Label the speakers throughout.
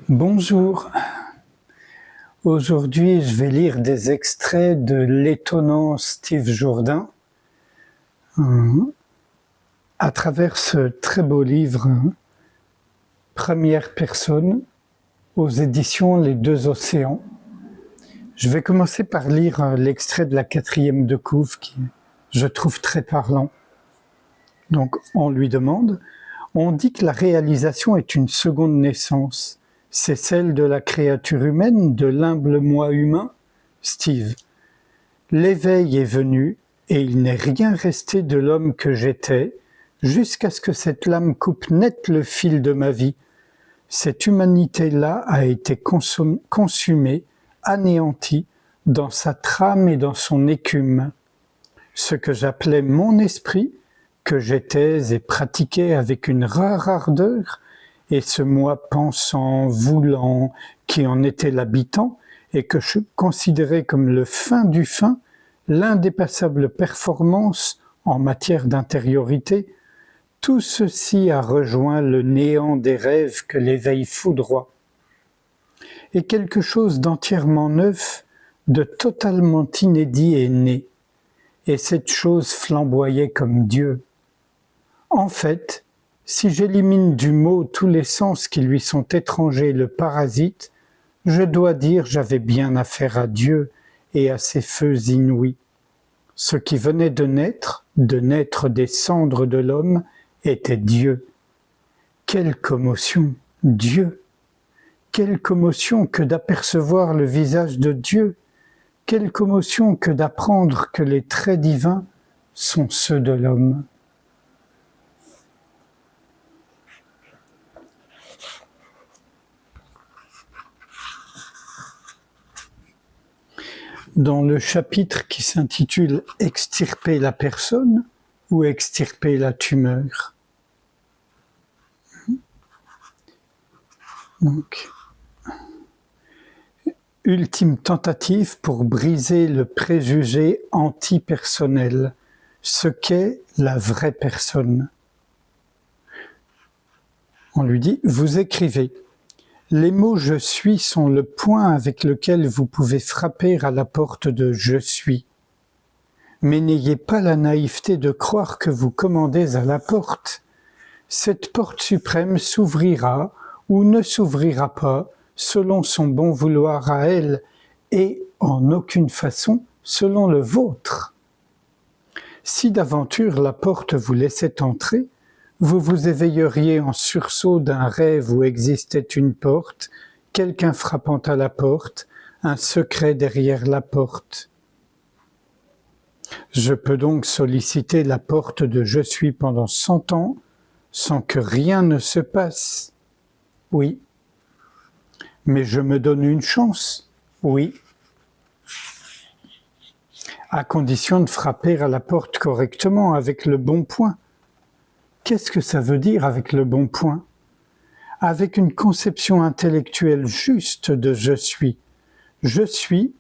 Speaker 1: Bonjour. Aujourd'hui, je vais lire des extraits de l'étonnant Steve Jourdain à travers ce très beau livre Première personne aux éditions Les Deux Océans. Je vais commencer par lire l'extrait de la 4e de couve qui, je trouve, très parlant. Donc, on lui demande, on dit que la réalisation est une seconde naissance. C'est celle de la créature humaine, de l'humble moi humain? Steve. L'éveil est venu, et il n'est rien resté de l'homme que j'étais, jusqu'à ce que cette lame coupe net le fil de ma vie. Cette humanité-là a été consumée, anéantie, dans sa trame et dans son écume. Ce que j'appelais mon esprit, que j'étais et pratiquais avec une rare ardeur, et ce moi pensant, voulant, qui en était l'habitant, et que je considérais comme le fin du fin, l'indépassable performance en matière d'intériorité, tout ceci a rejoint le néant des rêves que l'éveil foudroie. Et quelque chose d'entièrement neuf, de totalement inédit est né, et cette chose flamboyait comme Dieu. En fait, si j'élimine du mot tous les sens qui lui sont étrangers le parasite, je dois dire j'avais bien affaire à Dieu et à ses feux inouïs. Ce qui venait de naître des cendres de l'homme, était Dieu. Quelle commotion, Dieu! Quelle commotion que d'apercevoir le visage de Dieu! Quelle commotion que d'apprendre que les traits divins sont ceux de l'homme! Dans le chapitre qui s'intitule « Extirper la personne » ou « Extirper la tumeur ». Donc, ultime tentative pour briser le préjugé anti-personnel, ce qu'est la vraie personne. On lui dit « Vous écrivez ». Les mots « je suis » sont le point avec lequel vous pouvez frapper à la porte de « je suis ». Mais n'ayez pas la naïveté de croire que vous commandez à la porte. Cette porte suprême s'ouvrira ou ne s'ouvrira pas selon son bon vouloir à elle et en aucune façon selon le vôtre. Si d'aventure la porte vous laissait entrer, vous vous éveilleriez en sursaut d'un rêve où existait une porte, quelqu'un frappant à la porte, un secret derrière la porte. Je peux donc solliciter la porte de « je suis » pendant 100 ans, sans que rien ne se passe. Oui. Mais je me donne une chance. Oui. À condition de frapper à la porte correctement, avec le bon point. Qu'est-ce que ça veut dire avec le bon point? Avec une conception intellectuelle juste de « je suis ». Je suis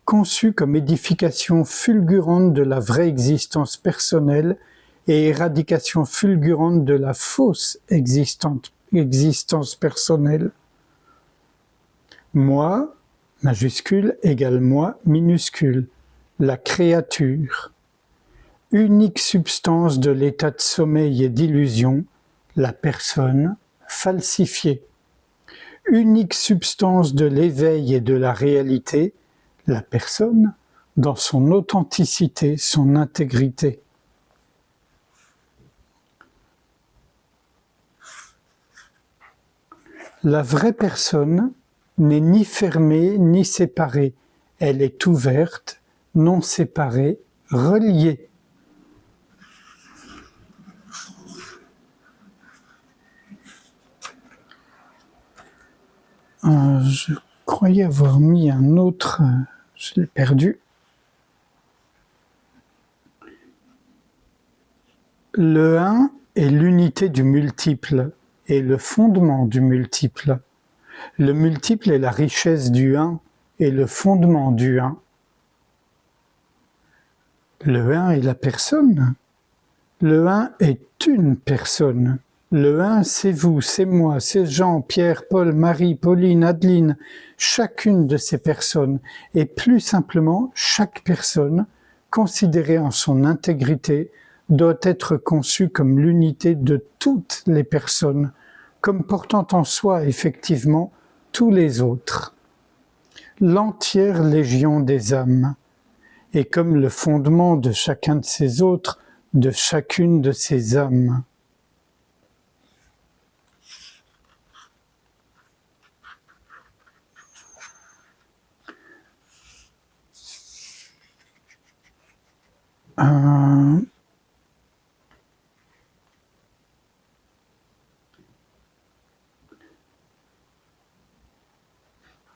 Speaker 1: conçu comme édification fulgurante de la vraie existence personnelle et éradication fulgurante de la fausse existence personnelle. Moi, majuscule, égale moi, minuscule, la créature. Unique substance de l'état de sommeil et d'illusion, la personne falsifiée. Unique substance de l'éveil et de la réalité, la personne dans son authenticité, son intégrité. La vraie personne n'est ni fermée ni séparée, elle est ouverte, non séparée, reliée. Je croyais avoir mis un autre, je l'ai perdu. Le un est l'unité du multiple et le fondement du multiple. Le multiple est la richesse du un et le fondement du un. Le un est la personne. Le un est une personne. Le un, c'est vous, c'est moi, c'est Jean, Pierre, Paul, Marie, Pauline, Adeline, chacune de ces personnes, et plus simplement, chaque personne, considérée en son intégrité, doit être conçue comme l'unité de toutes les personnes, comme portant en soi effectivement tous les autres. L'entière légion des âmes, et comme le fondement de chacun de ces autres, de chacune de ces âmes.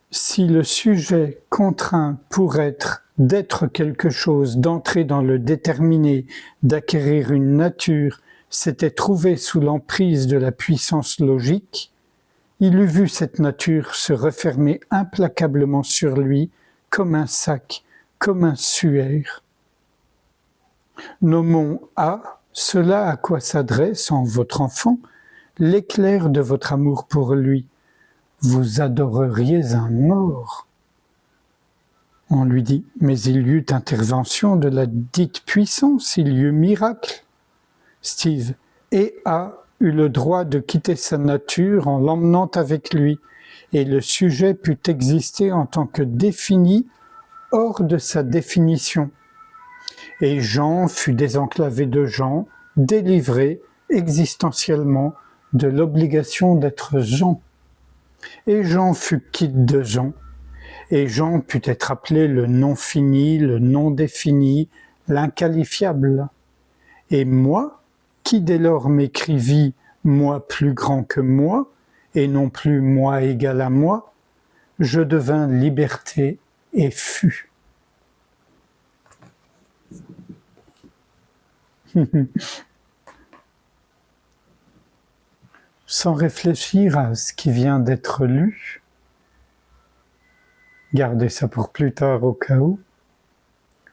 Speaker 1: Si le sujet contraint pour être, d'être quelque chose, d'entrer dans le déterminé, d'acquérir une nature, s'était trouvé sous l'emprise de la puissance logique, il eût vu cette nature se refermer implacablement sur lui comme un sac, comme un suaire. Nommons A, cela à quoi s'adresse en votre enfant l'éclair de votre amour pour lui. Vous adoreriez un mort. On lui dit, mais il y eut intervention de la dite puissance, il y eut miracle. Steve, et A eut le droit de quitter sa nature en l'emmenant avec lui, et le sujet put exister en tant que défini hors de sa définition. Et Jean fut désenclavé de Jean, délivré existentiellement de l'obligation d'être Jean. Et Jean fut quitte de Jean, et Jean put être appelé le non fini, le non défini, l'inqualifiable. Et moi, qui dès lors m'écrivis moi plus grand que moi, et non plus moi égal à moi, je devins liberté et fus. Sans réfléchir à ce qui vient d'être lu, gardez ça pour plus tard au cas où,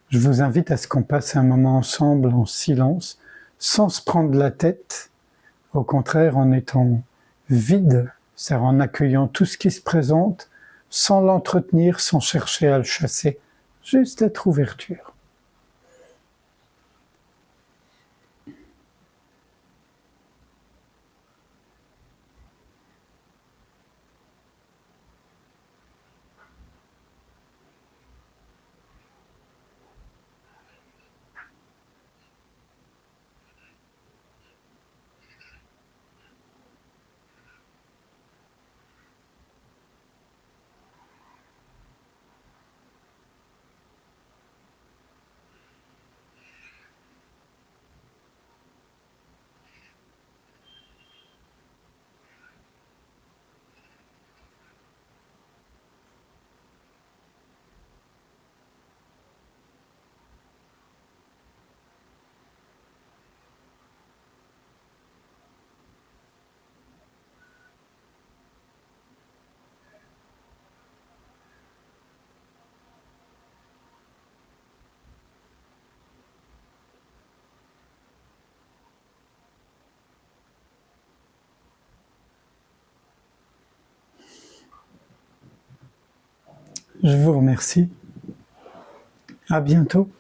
Speaker 1: je vous invite à ce qu'on passe un moment ensemble en silence, sans se prendre la tête, au contraire en étant vide, c'est-à-dire en accueillant tout ce qui se présente, sans l'entretenir, sans chercher à le chasser, juste être ouverture. Je vous remercie. À bientôt.